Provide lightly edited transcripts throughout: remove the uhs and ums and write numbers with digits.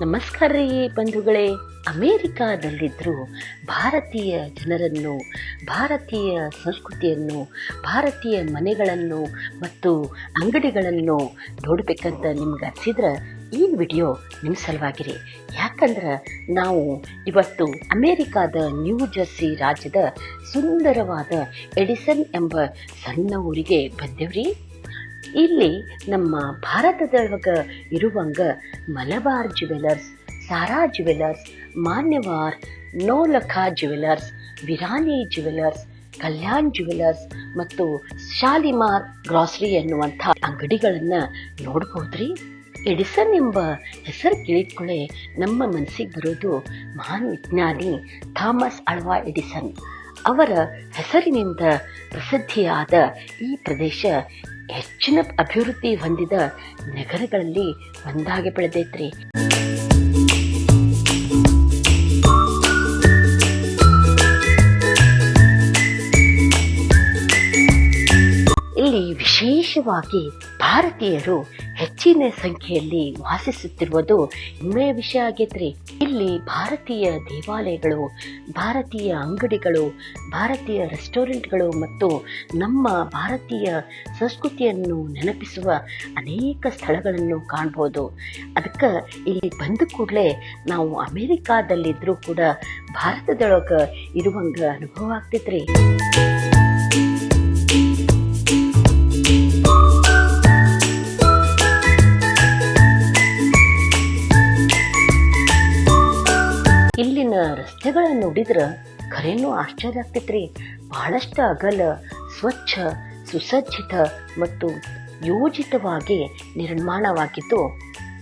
ನಮಸ್ಕಾರ ರೀ ಬಂಧುಗಳೇ. ಅಮೇರಿಕಾದಲ್ಲಿದ್ದರೂ ಭಾರತೀಯ ಜನರನ್ನು, ಭಾರತೀಯ ಸಂಸ್ಕೃತಿಯನ್ನು, ಭಾರತೀಯ ಮನೆಗಳನ್ನು ಮತ್ತು ಅಂಗಡಿಗಳನ್ನು ನೋಡಬೇಕಂತ ನಿಮ್ಗೆ ಅನಿಸಿದ್ರೆ ಈ ವಿಡಿಯೋ ನಿಮ್ಮ ಸಲುವಾಗಿರಿ. ಯಾಕಂದ್ರೆ ನಾವು ಇವತ್ತು ಅಮೇರಿಕಾದ ನ್ಯೂ ಜರ್ಸಿ ರಾಜ್ಯದ ಸುಂದರವಾದ ಎಡಿಸನ್ ಎಂಬ ಸಣ್ಣ ಊರಿಗೆ ಬಂದೇವ್ರಿ. ಇಲ್ಲಿ ನಮ್ಮ ಭಾರತದೊಳಗ ಇರುವಂಗ Malabar jewellers, Sara jewellers, Manyavar, Naulakha jewellers, Virani jewellers, Kalyan jewellers ಮತ್ತು ಶಾಲಿಮಾರ್ ಗ್ರಾಸರಿ ಎನ್ನುವಂಥ ಅಂಗಡಿಗಳನ್ನು ನೋಡ್ಬೋದ್ರಿ. ಎಡಿಸನ್ ಎಂಬ ಹೆಸರು ಕೇಳಿದ್ಕೊಳ್ಳೆ ನಮ್ಮ ಮನಸ್ಸಿಗೆ ಬರೋದು ಮಹಾನ್ ವಿಜ್ಞಾನಿ ಥಾಮಸ್ ಆಲ್ವಾ ಎಡಿಸನ್. ಅವರ ಹೆಸರಿನಿಂದ ಪ್ರಸಿದ್ಧಿಯಾದ ಈ ಪ್ರದೇಶ ಹೆಚ್ಚಿನ ಅಭಿವೃದ್ಧಿ ಹೊಂದಿದ ನಗರಗಳಲ್ಲಿ ಒಂದಾಗಿ ಬೆಳೆದೈತ್ರಿ. ಇಲ್ಲಿ ವಿಶೇಷವಾಗಿ ಭಾರತೀಯರು ಹೆಚ್ಚಿನ ಸಂಖ್ಯೆಯಲ್ಲಿ ವಾಸಿಸುತ್ತಿರುವುದು ಹೆಮ್ಮೆಯ ವಿಷಯ ಆಗೈತ್ರಿ. ಇಲ್ಲಿ ಭಾರತೀಯ ದೇವಾಲಯಗಳು, ಭಾರತೀಯ ಅಂಗಡಿಗಳು, ಭಾರತೀಯ ರೆಸ್ಟೋರೆಂಟ್ಗಳು ಮತ್ತು ನಮ್ಮ ಭಾರತೀಯ ಸಂಸ್ಕೃತಿಯನ್ನು ನೆನಪಿಸುವ ಅನೇಕ ಸ್ಥಳಗಳನ್ನು ಕಾಣ್ಬೋದು. ಅದಕ್ಕೆ ಇಲ್ಲಿ ಬಂದ ಕೂಡಲೇ ನಾವು ಅಮೇರಿಕಾದಲ್ಲಿದ್ದರೂ ಕೂಡ ಭಾರತದೊಳಗೆ ಇರುವಂಗ ಅನುಭವ ಆಗ್ತೈತ್ರಿ. ಇಲ್ಲಿನ ರಸ್ತೆಗಳನ್ನು ನೋಡಿದ್ರೆ ಖರೇನೂ ಆಶ್ಚರ್ಯ ಆಗ್ತೈತ್ರಿ. ಬಹಳಷ್ಟು ಅಗಲ, ಸ್ವಚ್ಛ, ಸುಸಜ್ಜಿತ ಮತ್ತು ಯೋಜಿತವಾಗಿ ನಿರ್ಮಾಣವಾಗಿದ್ದು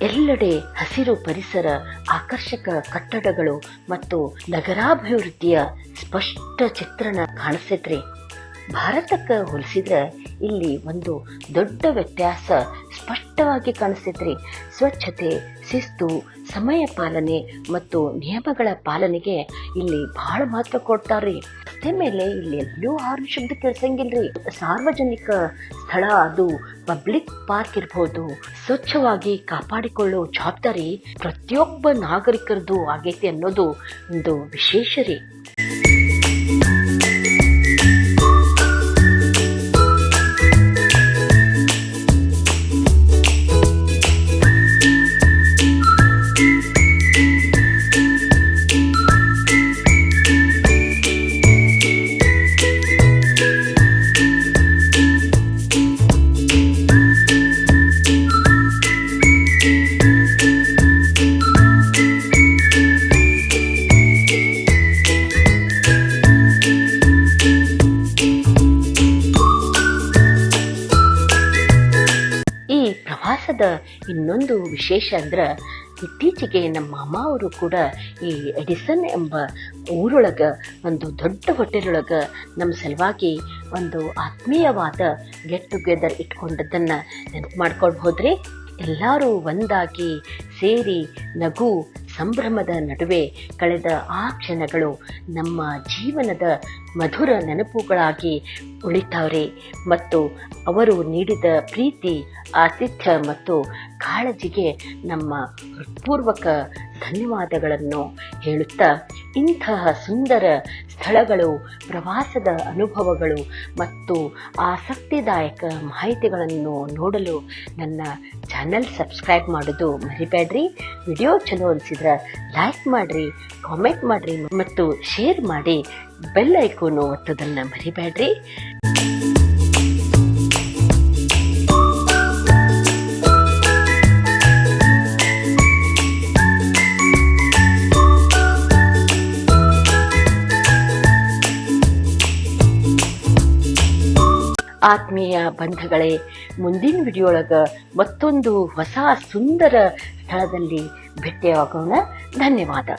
ಎಲ್ಲೆಡೆ ಹಸಿರು ಪರಿಸರ, ಆಕರ್ಷಕ ಕಟ್ಟಡಗಳು ಮತ್ತು ನಗರಾಭಿವೃದ್ಧಿಯ ಸ್ಪಷ್ಟ ಚಿತ್ರಣ ಕಾಣಿಸ್ತೈತ್ರಿ. ಭಾರತಕ್ಕೆ ಹೋಲಿಸಿದ್ರೆ ಇಲ್ಲಿ ಒಂದು ದೊಡ್ಡ ವ್ಯತ್ಯಾಸ ಸ್ಪಷ್ಟವಾಗಿ ಕಾಣಿಸ್ತೈತ್ರಿ. ಸ್ವಚ್ಛತೆ, ಶಿಸ್ತು, ಸಮಯ ಪಾಲನೆ ಮತ್ತು ನಿಯಮಗಳ ಪಾಲನೆಗೆ ಇಲ್ಲಿ ಬಹಳ ಮಹತ್ವ ಕೊಡ್ತಾರ್ರಿ. ರಸ್ತೆ ಮೇಲೆ ಇಲ್ಲಿ ಎಲ್ಲೂ ಹಾರ್ನ್ ಶಬ್ದ ಕೇಳಿಸಂಗಿಲ್ರಿ. ಸಾರ್ವಜನಿಕ ಸ್ಥಳ ಅದು ಪಬ್ಲಿಕ್ ಪಾರ್ಕ್ ಇರ್ಬೋದು, ಸ್ವಚ್ಛವಾಗಿ ಕಾಪಾಡಿಕೊಳ್ಳೋ ಜವಾಬ್ದಾರಿ ಪ್ರತಿಯೊಬ್ಬ ನಾಗರಿಕರದು ಆಗೈತಿ ಅನ್ನೋದು ಒಂದು ವಿಶೇಷ ರೀ. ಪ್ರವಾಸದ ಇನ್ನೊಂದು ವಿಶೇಷ ಅಂದ್ರೆ ಇತ್ತೀಚೆಗೆ ನಮ್ಮ ಮಾಮ ಅವರು ಕೂಡ ಈ ಎಡಿಸನ್ ಎಂಬ ಊರೊಳಗ ಒಂದು ದೊಡ್ಡ ಹೋಟೆಲ್ ಒಳಗ ನಮ್ಮ ಸಲುವಾಗಿ ಒಂದು ಆತ್ಮೀಯವಾದ ಗೆಟ್ ಟುಗೆದರ್ ಇಟ್ಕೊಂಡದ್ದನ್ನ ನೆನಪು ಮಾಡ್ಕೊಳ್ಬೋದ್ರಿ. ಎಲ್ಲರೂ ಒಂದಾಗಿ ಸೇರಿ ನಗು ಸಂಭ್ರಮದ ನಡುವೆ ಕಳೆದ ಆ ಕ್ಷಣಗಳು ನಮ್ಮ ಜೀವನದ ಮಧುರ ನೆನಪುಗಳಾಗಿ ಉಳಿತಾವ್ರಿ. ಮತ್ತು ಅವರು ನೀಡಿದ ಪ್ರೀತಿ, ಆತಿಥ್ಯ ಮತ್ತು ಕಾಳಜಿಗೆ ನಮ್ಮ ಹೃತ್ಪೂರ್ವಕ ಧನ್ಯವಾದಗಳನ್ನು ಹೇಳುತ್ತಾ, ಇಂತಹ ಸುಂದರ ಸ್ಥಳಗಳು, ಪ್ರವಾಸದ ಅನುಭವಗಳು ಮತ್ತು ಆಸಕ್ತಿದಾಯಕ ಮಾಹಿತಿಗಳನ್ನು ನೋಡಲು ನನ್ನ ಚಾನಲ್ ಸಬ್ಸ್ಕ್ರೈಬ್ ಮಾಡೋದು ಮರಿಬೇಡ್ರಿ. ವಿಡಿಯೋ ಚಲೋ ಅನಿಸಿದ್ರೆ ಲೈಕ್ ಮಾಡಿರಿ, ಕಾಮೆಂಟ್ ಮಾಡಿರಿ ಮತ್ತು ಶೇರ್ ಮಾಡಿ. ಬೆಲ್ ಐಕಾನ್ ಒತ್ತೋದನ್ನು ಮರಿಬೇಡ್ರಿ. ಆತ್ಮೀಯ ಬಂಧುಗಳೇ, ಮುಂದಿನ ವಿಡಿಯೋ ಒಳಗೆ ಮತ್ತೊಂದು ಹೊಸ ಸುಂದರ ಸ್ಥಳದಲ್ಲಿ ಭೇಟಿಯಾಗೋಣ. ಧನ್ಯವಾದ.